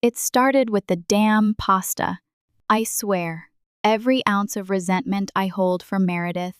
It started with the damn pasta. I swear, every ounce of resentment I hold for Meredith,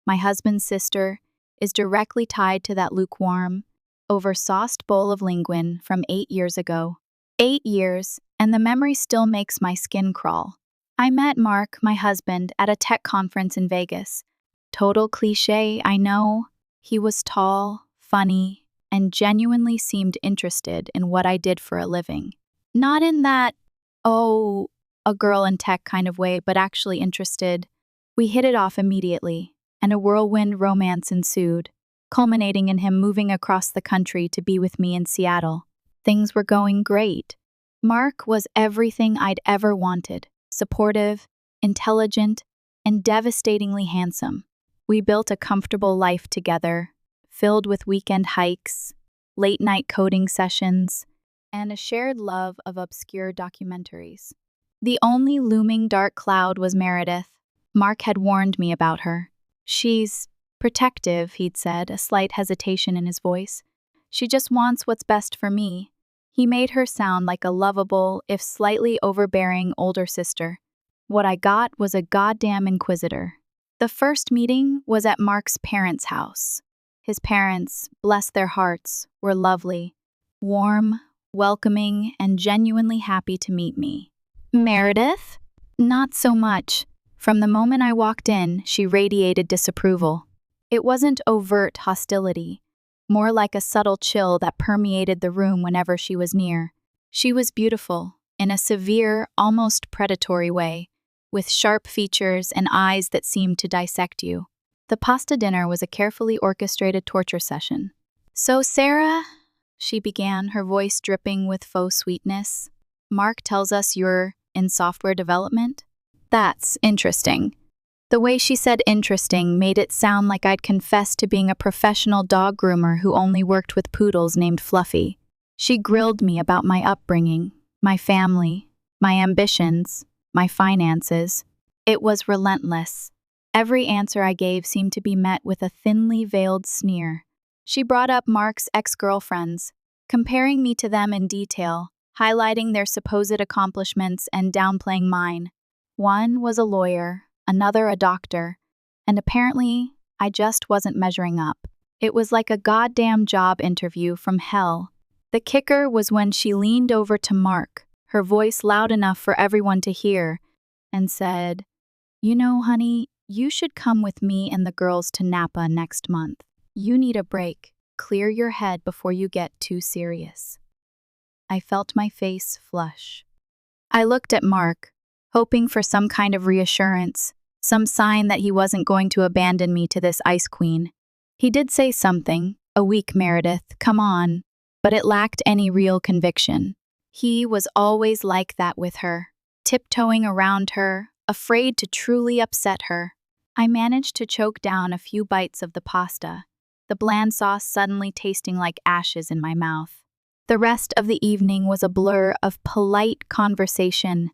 my husband's sister, is directly tied to that lukewarm, over-sauced bowl of linguine from 8 years ago. 8 years, and the memory still makes my skin crawl. I met Mark, my husband, at a tech conference in Vegas. Total cliché, I know. He was tall, funny, and genuinely seemed interested in what I did for a living. Not in that, oh, a girl in tech kind of way, but actually interested. We hit it off immediately, and a whirlwind romance ensued, culminating in him moving across the country to be with me in Seattle. Things were going great. Mark was everything I'd ever wanted: supportive, intelligent, and devastatingly handsome. We built a comfortable life together, filled with weekend hikes, late-night coding sessions, and a shared love of obscure documentaries. The only looming dark cloud was Meredith. Mark had warned me about her. She's protective, he'd said, a slight hesitation in his voice. She just wants what's best for me. He made her sound like a lovable, if slightly overbearing, older sister. What I got was a goddamn inquisitor. The first meeting was at Mark's parents' house. His parents, bless their hearts, were lovely, warm, welcoming, and genuinely happy to meet me. Meredith? Not so much. From the moment I walked in, she radiated disapproval. It wasn't overt hostility, more like a subtle chill that permeated the room whenever she was near. She was beautiful, in a severe, almost predatory way, with sharp features and eyes that seemed to dissect you. The pasta dinner was a carefully orchestrated torture session. "So, Sarah," she began, her voice dripping with faux sweetness, "Mark tells us you're in software development? That's interesting." The way she said interesting made it sound like I'd confessed to being a professional dog groomer who only worked with poodles named Fluffy. She grilled me about my upbringing, my family, my ambitions, my finances. It was relentless. Every answer I gave seemed to be met with a thinly veiled sneer. She brought up Mark's ex-girlfriends, comparing me to them in detail, highlighting their supposed accomplishments and downplaying mine. One was a lawyer, another a doctor, and apparently I just wasn't measuring up. It was like a goddamn job interview from hell. The kicker was when she leaned over to Mark, her voice loud enough for everyone to hear, and said, "You know, honey, you should come with me and the girls to Napa next month. You need a break. Clear your head before you get too serious." I felt my face flush. I looked at Mark, hoping for some kind of reassurance, some sign that he wasn't going to abandon me to this ice queen. He did say something, "A week, Meredith, come on," but it lacked any real conviction. He was always like that with her, tiptoeing around her, afraid to truly upset her. I managed to choke down a few bites of the pasta, the bland sauce suddenly tasting like ashes in my mouth. The rest of the evening was a blur of polite conversation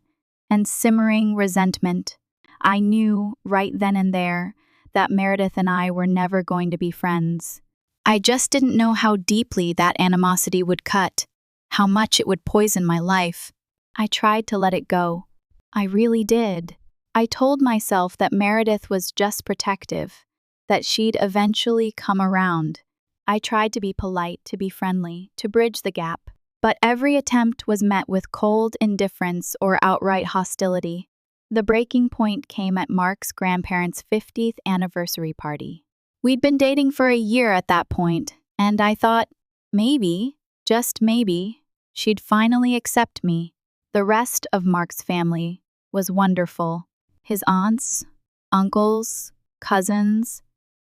and simmering resentment. I knew, right then and there, that Meredith and I were never going to be friends. I just didn't know how deeply that animosity would cut, how much it would poison my life. I tried to let it go. I really did. I told myself that Meredith was just protective, that she'd eventually come around. I tried to be polite, to be friendly, to bridge the gap, but every attempt was met with cold indifference or outright hostility. The breaking point came at Mark's grandparents' 50th anniversary party. We'd been dating for a year at that point, and I thought, maybe, just maybe, she'd finally accept me. The rest of Mark's family was wonderful. His aunts, uncles, cousins,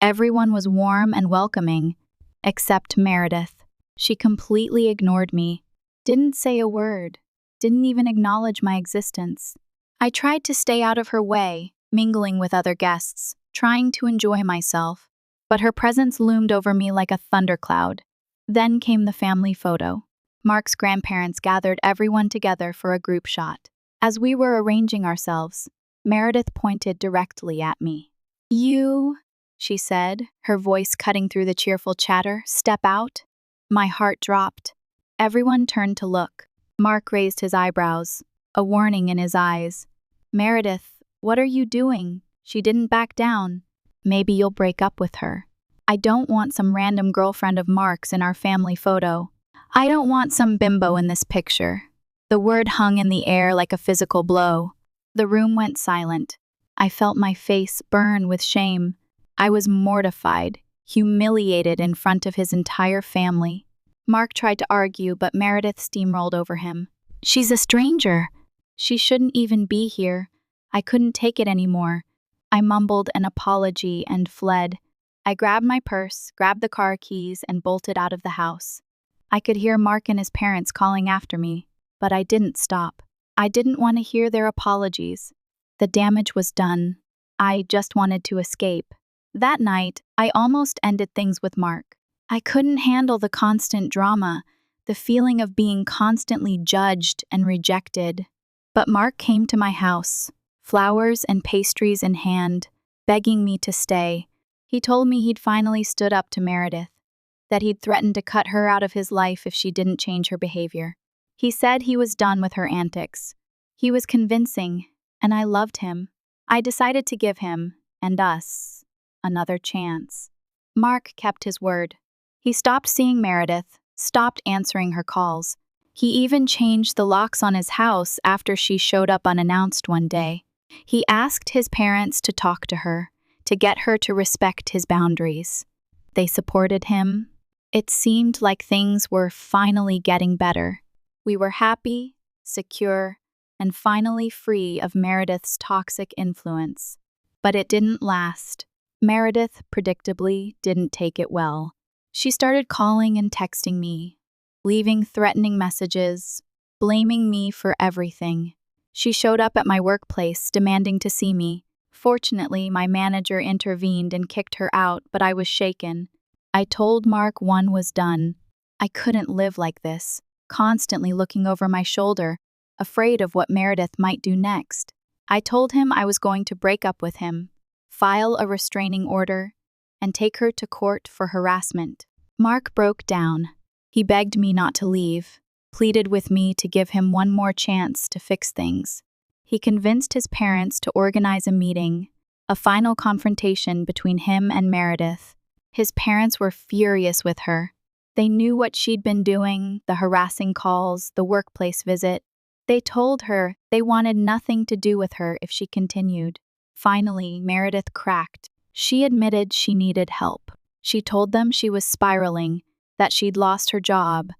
everyone was warm and welcoming, except Meredith. She completely ignored me, didn't say a word, didn't even acknowledge my existence. I tried to stay out of her way, mingling with other guests, trying to enjoy myself, but her presence loomed over me like a thundercloud. Then came the family photo. Mark's grandparents gathered everyone together for a group shot. As we were arranging ourselves, Meredith pointed directly at me. "You," she said, her voice cutting through the cheerful chatter, "step out." My heart dropped. Everyone turned to look. Mark raised his eyebrows, a warning in his eyes. Meredith, what are you doing? She didn't back down. Maybe you'll break up with her. I don't want some random girlfriend of Mark's in our family photo. I don't want some bimbo in this picture. The word hung in the air like a physical blow. The room went silent. I felt my face burn with shame. I was mortified, humiliated in front of his entire family. Mark tried to argue, but Meredith steamrolled over him. She's a stranger. She shouldn't even be here. I couldn't take it anymore. I mumbled an apology and fled. I grabbed my purse, grabbed the car keys, and bolted out of the house. I could hear Mark and his parents calling after me, but I didn't stop. I didn't want to hear their apologies. The damage was done. I just wanted to escape. That night, I almost ended things with Mark. I couldn't handle the constant drama, the feeling of being constantly judged and rejected. But Mark came to my house, flowers and pastries in hand, begging me to stay. He told me he'd finally stood up to Meredith, that he'd threatened to cut her out of his life if she didn't change her behavior. He said he was done with her antics. He was convincing, and I loved him. I decided to give him, and us, another chance. Mark kept his word. He stopped seeing Meredith, stopped answering her calls. He even changed the locks on his house after she showed up unannounced one day. He asked his parents to talk to her, to get her to respect his boundaries. They supported him. It seemed like things were finally getting better. We were happy, secure, and finally free of Meredith's toxic influence. But it didn't last. Meredith, predictably, didn't take it well. She started calling and texting me, leaving threatening messages, blaming me for everything. She showed up at my workplace, demanding to see me. Fortunately, my manager intervened and kicked her out, but I was shaken. I told Mark one was done. I couldn't live like this, constantly looking over my shoulder, afraid of what Meredith might do next. I told him I was going to break up with him, file a restraining order, and take her to court for harassment. Mark broke down. He begged me not to leave, pleaded with me to give him one more chance to fix things. He convinced his parents to organize a meeting, a final confrontation between him and Meredith. His parents were furious with her. They knew what she'd been doing, the harassing calls, the workplace visit. They told her they wanted nothing to do with her if she continued. Finally, Meredith cracked. She admitted she needed help. She told them she was spiraling, that she'd lost her job,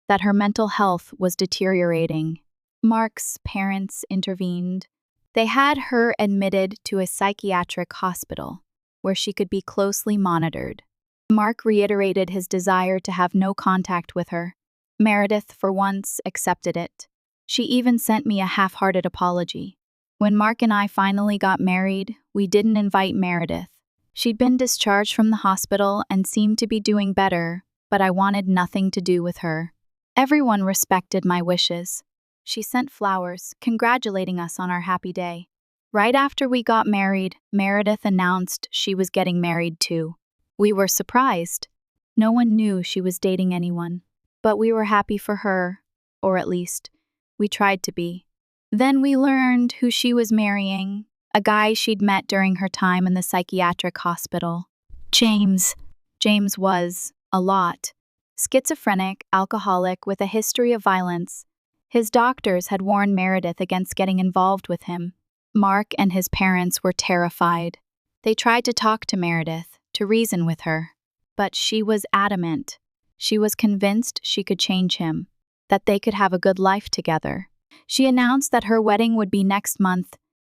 that her mental health was deteriorating. Mark's parents intervened. They had her admitted to a psychiatric hospital, where she could be closely monitored. Mark reiterated his desire to have no contact with her. Meredith, for once, accepted it. She even sent me a half-hearted apology. When Mark and I finally got married, we didn't invite Meredith. She'd been discharged from the hospital and seemed to be doing better, but I wanted nothing to do with her. Everyone respected my wishes. She sent flowers, congratulating us on our happy day. Right after we got married, Meredith announced she was getting married too. We were surprised. No one knew she was dating anyone. But we were happy for her, or at least, we tried to be. Then we learned who she was marrying, a guy she'd met during her time in the psychiatric hospital. James. James was, a lot. Schizophrenic, alcoholic, with a history of violence. His doctors had warned Meredith against getting involved with him. Mark and his parents were terrified. They tried to talk to Meredith, to reason with her. But she was adamant. She was convinced she could change him, that they could have a good life together. She announced that her wedding would be next month,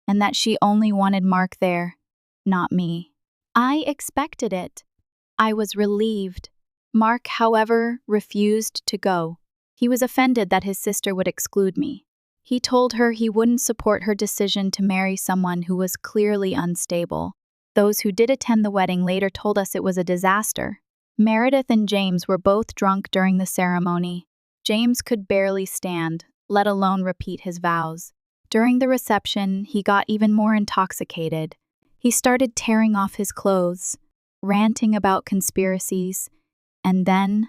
and that she only wanted Mark there, not me. I expected it. I was relieved. Mark, however, refused to go. He was offended that his sister would exclude me. He told her he wouldn't support her decision to marry someone who was clearly unstable. Those who did attend the wedding later told us it was a disaster. Meredith and James were both drunk during the ceremony. James could barely stand, let alone repeat his vows. During the reception, he got even more intoxicated. He started tearing off his clothes, ranting about conspiracies, and then,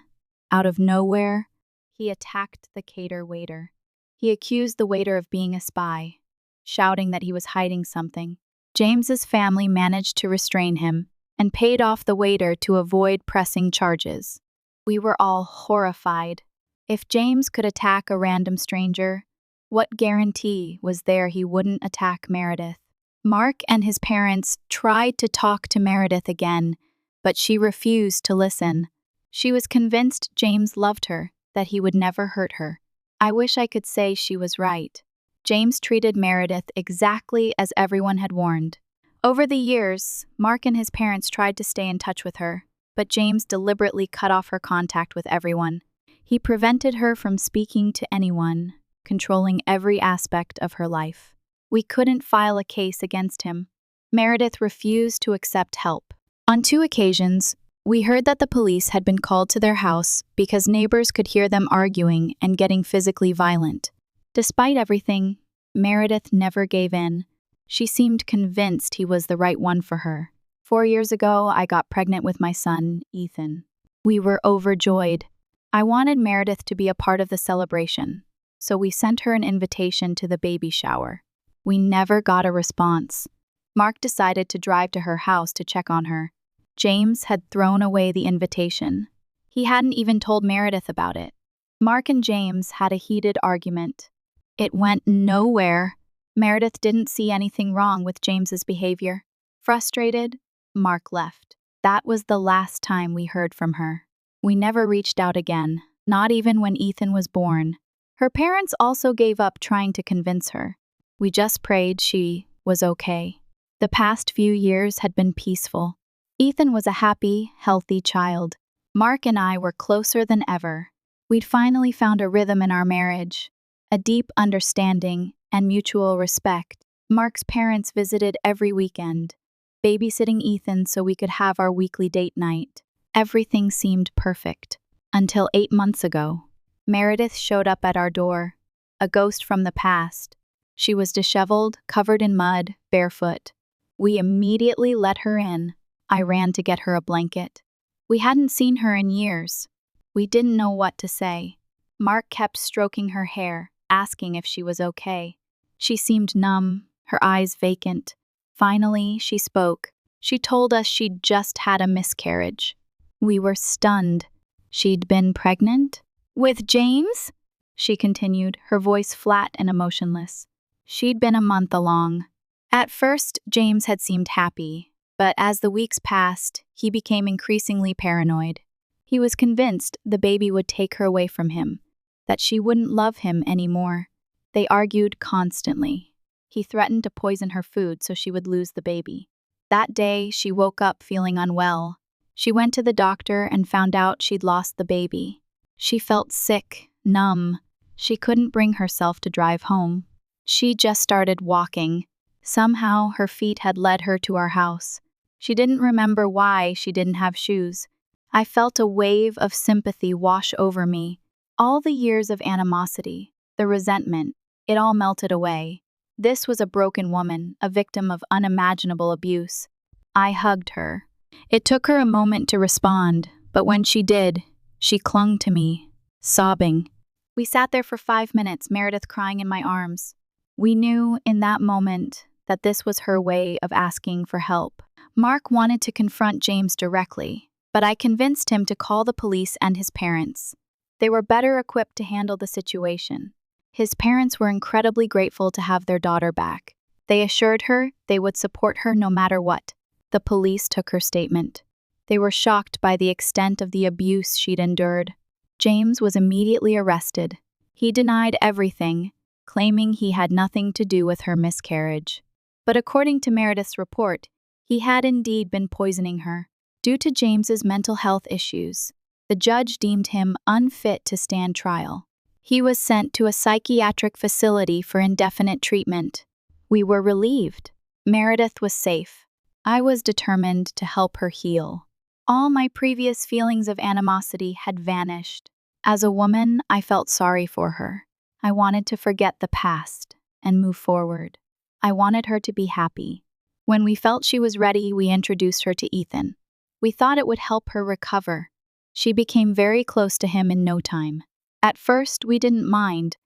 out of nowhere, he attacked the cater waiter. He accused the waiter of being a spy, shouting that he was hiding something. James's family managed to restrain him and paid off the waiter to avoid pressing charges. We were all horrified. If James could attack a random stranger, what guarantee was there he wouldn't attack Meredith? Mark and his parents tried to talk to Meredith again, but she refused to listen. She was convinced James loved her, that he would never hurt her. I wish I could say she was right. James treated Meredith exactly as everyone had warned. Over the years, Mark and his parents tried to stay in touch with her, but James deliberately cut off her contact with everyone. He prevented her from speaking to anyone, controlling every aspect of her life. We couldn't file a case against him. Meredith refused to accept help. On 2 occasions, we heard that the police had been called to their house because neighbors could hear them arguing and getting physically violent. Despite everything, Meredith never gave in. She seemed convinced he was the right one for her. 4 years ago, I got pregnant with my son, Ethan. We were overjoyed. I wanted Meredith to be a part of the celebration, so we sent her an invitation to the baby shower. We never got a response. Mark decided to drive to her house to check on her. James had thrown away the invitation. He hadn't even told Meredith about it. Mark and James had a heated argument. It went nowhere. Meredith didn't see anything wrong with James's behavior. Frustrated, Mark left. That was the last time we heard from her. We never reached out again, not even when Ethan was born. Her parents also gave up trying to convince her. We just prayed she was okay. The past few years had been peaceful. Ethan was a happy, healthy child. Mark and I were closer than ever. We'd finally found a rhythm in our marriage, a deep understanding and mutual respect. Mark's parents visited every weekend, babysitting Ethan so we could have our weekly date night. Everything seemed perfect. Until 8 months ago, Meredith showed up at our door, a ghost from the past. She was disheveled, covered in mud, barefoot. We immediately let her in. I ran to get her a blanket. We hadn't seen her in years. We didn't know what to say. Mark kept stroking her hair, asking if she was okay. She seemed numb, her eyes vacant. Finally, she spoke. She told us she'd just had a miscarriage. We were stunned. She'd been pregnant? With James? She continued, her voice flat and emotionless. She'd been a month along. At first, James had seemed happy, but as the weeks passed, he became increasingly paranoid. He was convinced the baby would take her away from him, that she wouldn't love him anymore. They argued constantly. He threatened to poison her food so she would lose the baby. That day, she woke up feeling unwell. She went to the doctor and found out she'd lost the baby. She felt sick, numb. She couldn't bring herself to drive home. She just started walking. Somehow, her feet had led her to our house. She didn't remember why she didn't have shoes. I felt a wave of sympathy wash over me. All the years of animosity, the resentment, it all melted away. This was a broken woman, a victim of unimaginable abuse. I hugged her. It took her a moment to respond, but when she did, she clung to me, sobbing. We sat there for 5 minutes, Meredith crying in my arms. We knew in that moment that this was her way of asking for help. Mark wanted to confront James directly, but I convinced him to call the police and his parents. They were better equipped to handle the situation. His parents were incredibly grateful to have their daughter back. They assured her they would support her no matter what. The police took her statement. They were shocked by the extent of the abuse she'd endured. James was immediately arrested. He denied everything, claiming he had nothing to do with her miscarriage. But according to Meredith's report, he had indeed been poisoning her. Due to James's mental health issues, the judge deemed him unfit to stand trial. He was sent to a psychiatric facility for indefinite treatment. We were relieved. Meredith was safe. I was determined to help her heal. All my previous feelings of animosity had vanished. As a woman, I felt sorry for her. I wanted to forget the past and move forward. I wanted her to be happy. When we felt she was ready, we introduced her to Ethan. We thought it would help her recover. She became very close to him in no time. At first, we didn't mind.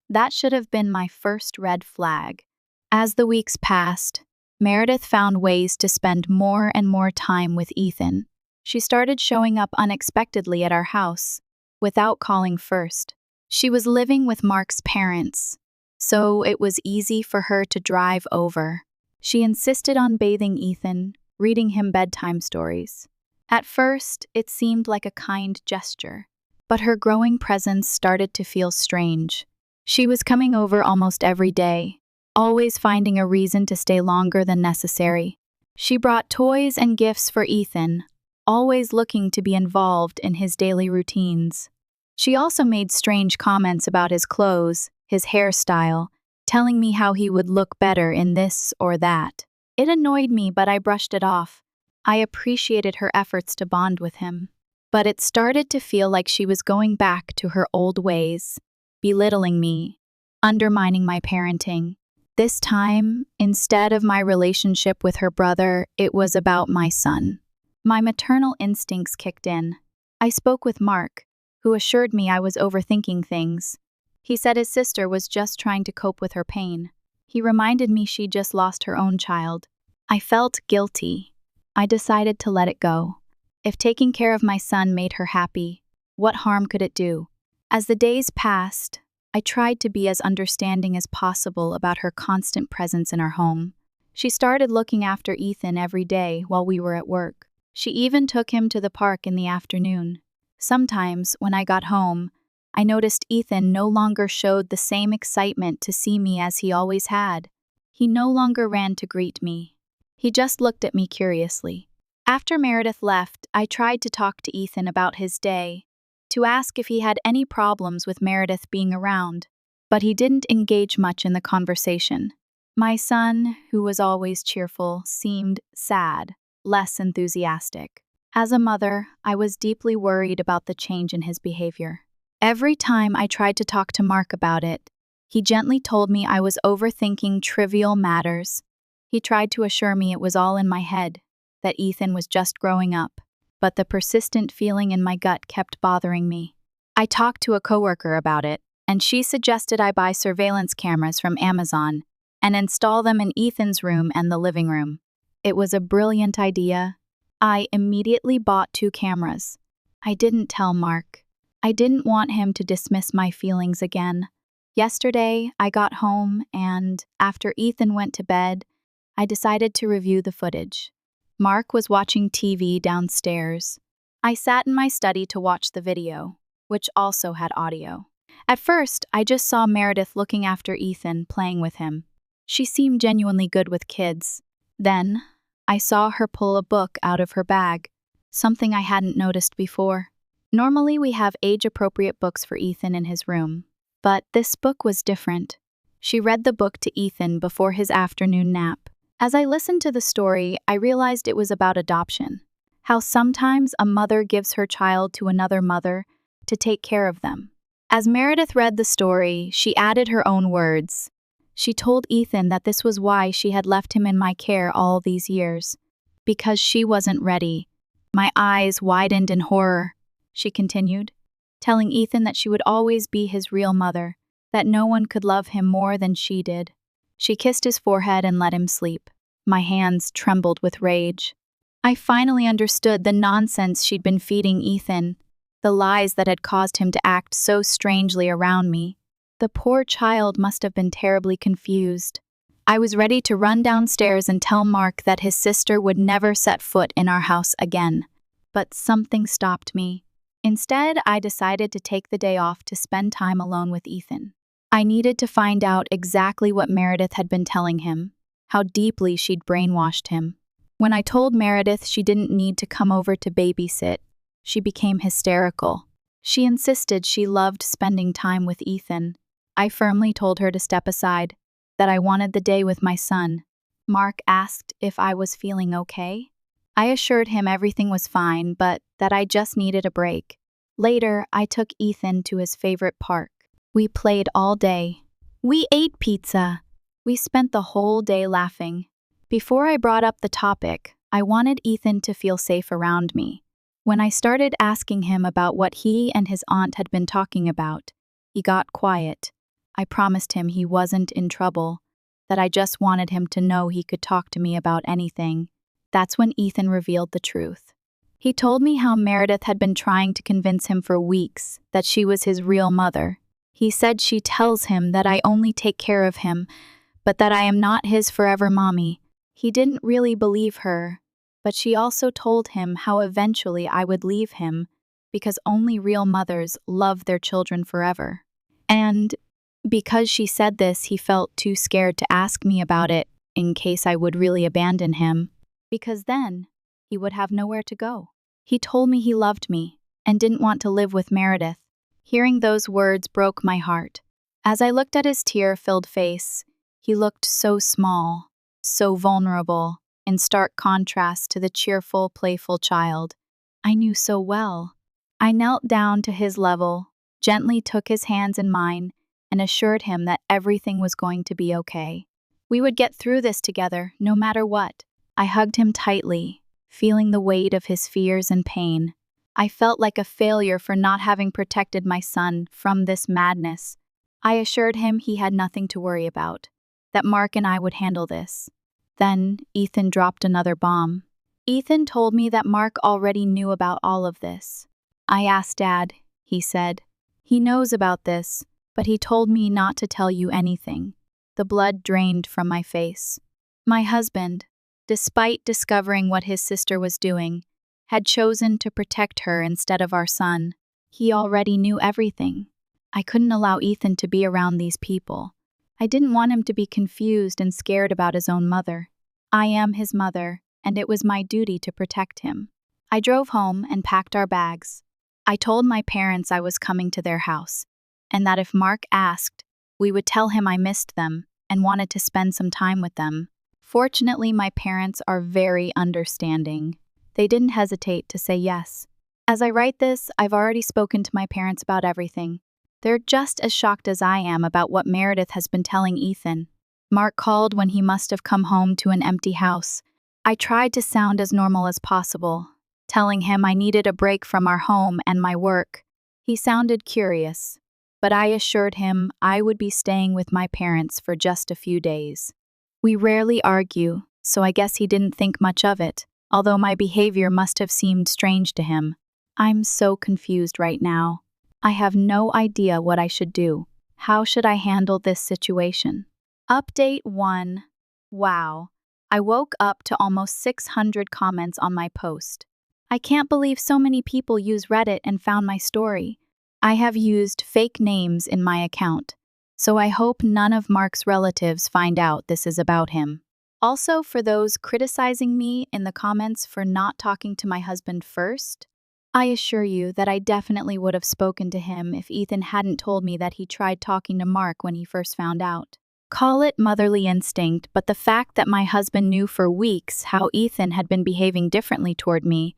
That should have been my first red flag. As the weeks passed, Meredith found ways to spend more and more time with Ethan. She started showing up unexpectedly at our house, without calling first. She was living with Mark's parents, so it was easy for her to drive over. She insisted on bathing Ethan, reading him bedtime stories. At first, it seemed like a kind gesture, but her growing presence started to feel strange. She was coming over almost every day, always finding a reason to stay longer than necessary. She brought toys and gifts for Ethan, always looking to be involved in his daily routines. She also made strange comments about his clothes, his hairstyle, telling me how he would look better in this or that. It annoyed me, but I brushed it off. I appreciated her efforts to bond with him. But it started to feel like she was going back to her old ways, belittling me, undermining my parenting. This time, instead of my relationship with her brother, it was about my son. My maternal instincts kicked in. I spoke with Mark, who assured me I was overthinking things. He said his sister was just trying to cope with her pain. He reminded me she'd just lost her own child. I felt guilty. I decided to let it go. If taking care of my son made her happy, what harm could it do? As the days passed, I tried to be as understanding as possible about her constant presence in our home. She started looking after Ethan every day while we were at work. She even took him to the park in the afternoon. Sometimes, when I got home, I noticed Ethan no longer showed the same excitement to see me as he always had. He no longer ran to greet me. He just looked at me curiously. After Meredith left, I tried to talk to Ethan about his day, to ask if he had any problems with Meredith being around, but he didn't engage much in the conversation. My son, who was always cheerful, seemed sad, less enthusiastic. As a mother, I was deeply worried about the change in his behavior. Every time I tried to talk to Mark about it, he gently told me I was overthinking trivial matters. He tried to assure me it was all in my head, that Ethan was just growing up, but the persistent feeling in my gut kept bothering me. I talked to a coworker about it, and she suggested I buy surveillance cameras from Amazon and install them in Ethan's room and the living room. It was a brilliant idea. I immediately bought 2 cameras. I didn't tell Mark. I didn't want him to dismiss my feelings again. Yesterday, I got home and, after Ethan went to bed, I decided to review the footage. Mark was watching TV downstairs. I sat in my study to watch the video, which also had audio. At first, I just saw Meredith looking after Ethan, playing with him. She seemed genuinely good with kids. Then, I saw her pull a book out of her bag, something I hadn't noticed before. Normally, we have age-appropriate books for Ethan in his room, but this book was different. She read the book to Ethan before his afternoon nap. As I listened to the story, I realized it was about adoption. How sometimes a mother gives her child to another mother to take care of them. As Meredith read the story, she added her own words. She told Ethan that this was why she had left him in my care all these years. Because she wasn't ready. My eyes widened in horror, she continued, telling Ethan that she would always be his real mother, that no one could love him more than she did. She kissed his forehead and let him sleep. My hands trembled with rage. I finally understood the nonsense she'd been feeding Ethan, the lies that had caused him to act so strangely around me. The poor child must have been terribly confused. I was ready to run downstairs and tell Mark that his sister would never set foot in our house again. But something stopped me. Instead, I decided to take the day off to spend time alone with Ethan. I needed to find out exactly what Meredith had been telling him, how deeply she'd brainwashed him. When I told Meredith she didn't need to come over to babysit, she became hysterical. She insisted she loved spending time with Ethan. I firmly told her to step aside, that I wanted the day with my son. Mark asked if I was feeling okay. I assured him everything was fine, but that I just needed a break. Later, I took Ethan to his favorite park. We played all day. We ate pizza. We spent the whole day laughing. Before I brought up the topic, I wanted Ethan to feel safe around me. When I started asking him about what he and his aunt had been talking about, he got quiet. I promised him he wasn't in trouble, that I just wanted him to know he could talk to me about anything. That's when Ethan revealed the truth. He told me how Meredith had been trying to convince him for weeks that she was his real mother. He said she tells him that I only take care of him, but that I am not his forever mommy. He didn't really believe her, but she also told him how eventually I would leave him because only real mothers love their children forever. And because she said this, he felt too scared to ask me about it in case I would really abandon him, because then he would have nowhere to go. He told me he loved me and didn't want to live with Meredith. Hearing those words broke my heart. As I looked at his tear-filled face, he looked so small, so vulnerable, in stark contrast to the cheerful, playful child I knew so well. I knelt down to his level, gently took his hands in mine, and assured him that everything was going to be okay. We would get through this together, no matter what. I hugged him tightly, feeling the weight of his fears and pain. I felt like a failure for not having protected my son from this madness. I assured him he had nothing to worry about, that Mark and I would handle this. Then Ethan dropped another bomb. Ethan told me that Mark already knew about all of this. I asked Dad, he said. He knows about this, but he told me not to tell you anything. The blood drained from my face. My husband, despite discovering what his sister was doing, had chosen to protect her instead of our son. He already knew everything. I couldn't allow Ethan to be around these people. I didn't want him to be confused and scared about his own mother. I am his mother, and it was my duty to protect him. I drove home and packed our bags. I told my parents I was coming to their house, and that if Mark asked, we would tell him I missed them and wanted to spend some time with them. Fortunately, my parents are very understanding. They didn't hesitate to say yes. As I write this, I've already spoken to my parents about everything. They're just as shocked as I am about what Meredith has been telling Ethan. Mark called when he must have come home to an empty house. I tried to sound as normal as possible, telling him I needed a break from our home and my work. He sounded curious, but I assured him I would be staying with my parents for just a few days. We rarely argue, so I guess he didn't think much of it, although my behavior must have seemed strange to him. I'm so confused right now. I have no idea what I should do. How should I handle this situation? Update 1. Wow. I woke up to almost 600 comments on my post. I can't believe so many people use Reddit and found my story. I have used fake names in my account, so I hope none of Mark's relatives find out this is about him. Also, for those criticizing me in the comments for not talking to my husband first, I assure you that I definitely would have spoken to him if Ethan hadn't told me that he tried talking to Mark when he first found out. Call it motherly instinct, but the fact that my husband knew for weeks how Ethan had been behaving differently toward me,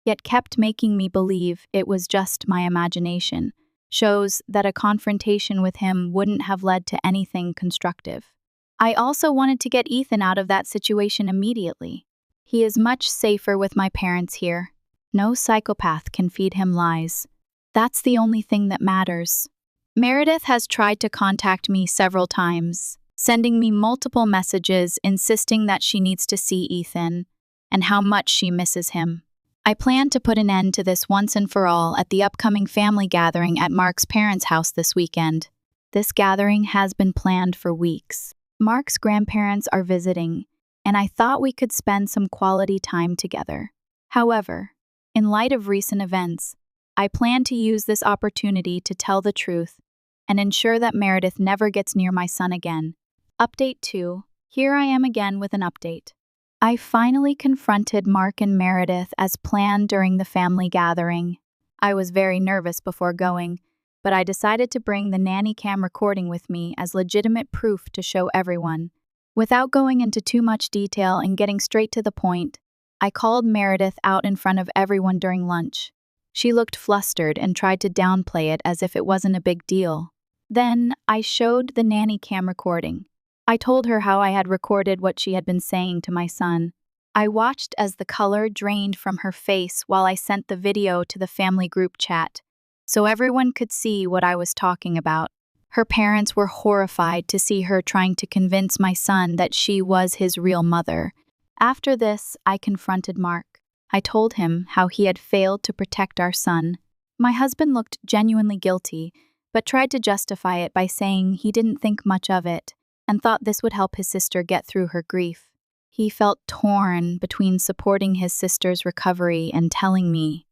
yet kept making me believe it was just my imagination, shows that a confrontation with him wouldn't have led to anything constructive. I also wanted to get Ethan out of that situation immediately. He is much safer with my parents here. No psychopath can feed him lies. That's the only thing that matters. Meredith has tried to contact me several times, sending me multiple messages insisting that she needs to see Ethan and how much she misses him. I plan to put an end to this once and for all at the upcoming family gathering at Mark's parents' house this weekend. This gathering has been planned for weeks. Mark's grandparents are visiting, and I thought we could spend some quality time together. However, in light of recent events, I plan to use this opportunity to tell the truth and ensure that Meredith never gets near my son again. Update 2. Here I am again with an update. I finally confronted Mark and Meredith as planned during the family gathering. I was very nervous before going, but I decided to bring the Nanny cam recording with me as legitimate proof to show everyone. Without going into too much detail and getting straight to the point, I called Meredith out in front of everyone during lunch. She looked flustered and tried to downplay it as if it wasn't a big deal. Then I showed the Nanny cam recording. I told her how I had recorded what she had been saying to my son. I watched as the color drained from her face while I sent the video to the family group chat, so everyone could see what I was talking about. Her parents were horrified to see her trying to convince my son that she was his real mother. After this, I confronted Mark. I told him how he had failed to protect our son. My husband looked genuinely guilty, but tried to justify it by saying he didn't think much of it and thought this would help his sister get through her grief. He felt torn between supporting his sister's recovery and telling me.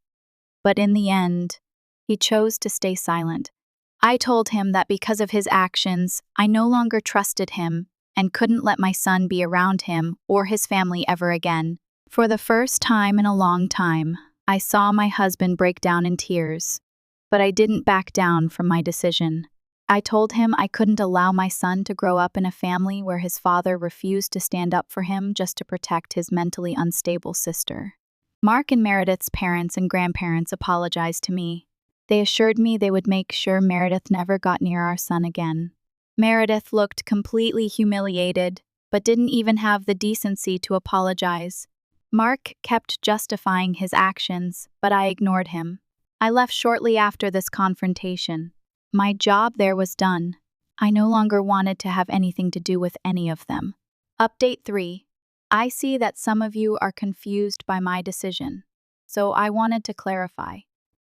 But in the end, he chose to stay silent. I told him that because of his actions, I no longer trusted him and couldn't let my son be around him or his family ever again. For the first time in a long time, I saw my husband break down in tears, but I didn't back down from my decision. I told him I couldn't allow my son to grow up in a family where his father refused to stand up for him just to protect his mentally unstable sister. Mark and Meredith's parents and grandparents apologized to me. They assured me they would make sure Meredith never got near our son again. Meredith looked completely humiliated, but didn't even have the decency to apologize. Mark kept justifying his actions, but I ignored him. I left shortly after this confrontation. My job there was done. I no longer wanted to have anything to do with any of them. Update 3. I see that some of you are confused by my decision, so I wanted to clarify.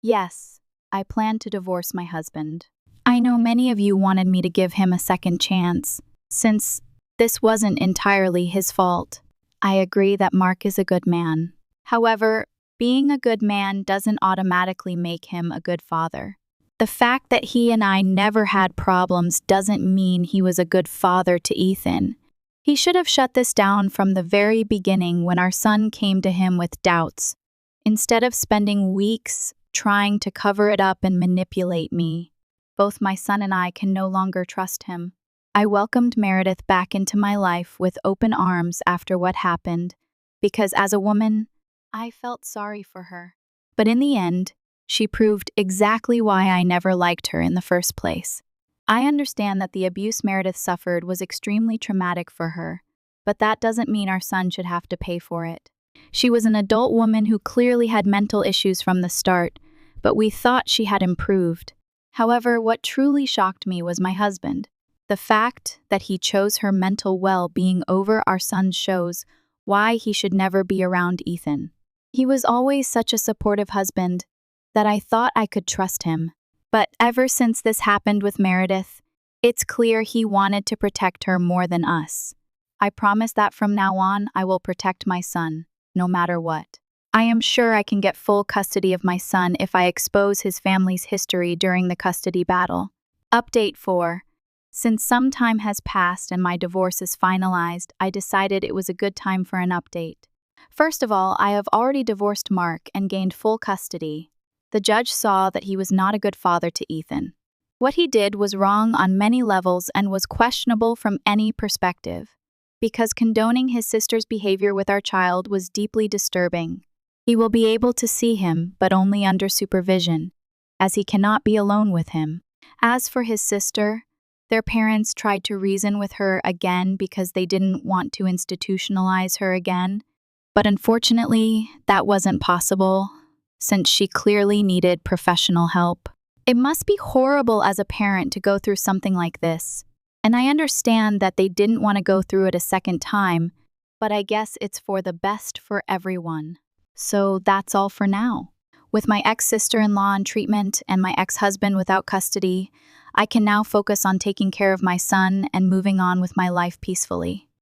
Yes, I plan to divorce my husband. I know many of you wanted me to give him a second chance, since this wasn't entirely his fault. I agree that Mark is a good man. However, being a good man doesn't automatically make him a good father. The fact that he and I never had problems doesn't mean he was a good father to Ethan. He should have shut this down from the very beginning when our son came to him with doubts, instead of spending weeks trying to cover it up and manipulate me. Both my son and I can no longer trust him. I welcomed Meredith back into my life with open arms after what happened, because as a woman, I felt sorry for her. But in the end, she proved exactly why I never liked her in the first place. I understand that the abuse Meredith suffered was extremely traumatic for her, but that doesn't mean our son should have to pay for it. She was an adult woman who clearly had mental issues from the start, but we thought she had improved. However, what truly shocked me was my husband. The fact that he chose her mental well-being over our son's shows why he should never be around Ethan. He was always such a supportive husband that I thought I could trust him. But ever since this happened with Meredith, it's clear he wanted to protect her more than us. I promise that from now on, I will protect my son, no matter what. I am sure I can get full custody of my son if I expose his family's history during the custody battle. Update 4. Since some time has passed and my divorce is finalized, I decided it was a good time for an update. First of all, I have already divorced Mark and gained full custody. The judge saw that he was not a good father to Ethan. What he did was wrong on many levels and was questionable from any perspective, because condoning his sister's behavior with our child was deeply disturbing. He will be able to see him, but only under supervision, as he cannot be alone with him. As for his sister, their parents tried to reason with her again because they didn't want to institutionalize her again, but unfortunately, that wasn't possible, since she clearly needed professional help. It must be horrible as a parent to go through something like this, and I understand that they didn't want to go through it a second time, but I guess it's for the best for everyone. So that's all for now. With my ex-sister-in-law in treatment and my ex-husband without custody, I can now focus on taking care of my son and moving on with my life peacefully.